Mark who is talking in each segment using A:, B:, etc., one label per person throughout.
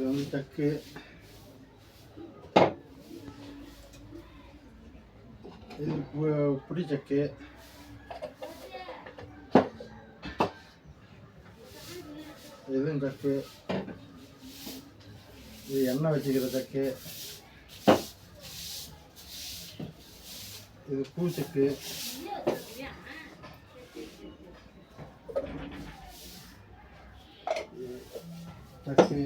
A: வந்து சக்கு, இது புடி சக்கு, இதுவும் சக்கு, இது எண்ணெய் வச்சுக்கிற சக்கு, இது பூச்சக்கு, சக்கு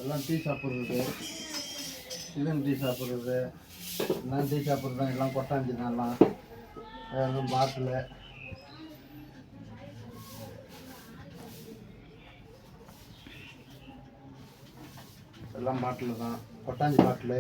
A: எல்லாம் டீ சாப்பிட்றது, இதுவும் டீ சாப்பிட்றது, எல்லாம் டீ சாப்பிட்றது எல்லாம் கொட்டாஞ்சி தான் எல்லாம் பாட்டில் எல்லாம் பாட்டில் தான் கொட்டாஞ்சி பாட்டில்.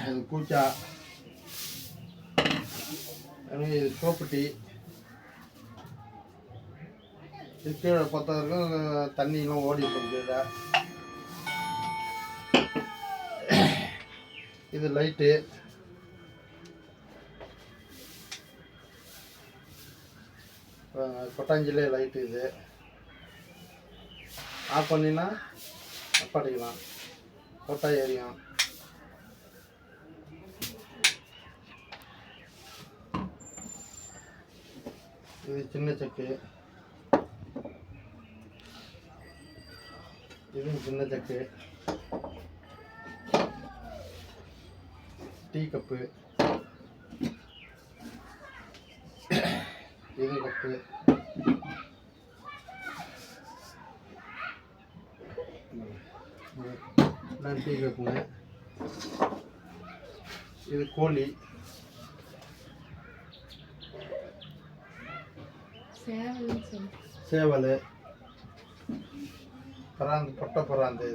A: இது பூச்சா, இது சோப்பு டீ. இது கீழே பொறுத்தவரைக்கும் தண்ணியெலாம் ஓடி போகுது. இது லைட்டு, கொட்டாஞ்சிலே லைட்டு. இது ஆஃப் பண்ணினா அப்பாடிக்கலாம், கொட்டாய் எரியும். இது சின்ன சக்கு, இதுவும் சின்ன சக்கு. டீ கப்பு, இது கப்பு, டீ கப்புங்க. இது கோழி, சேவல், பராந்து, பொட்டை பராந்து.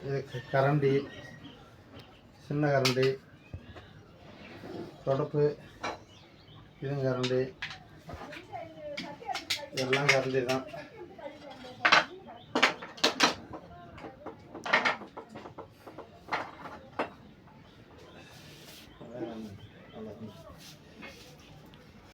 A: இது கரண்டி, சின்ன கரண்டி, தொடப்பு, இதுவும் கரண்டி, இதெல்லாம் கரண்டி தான்.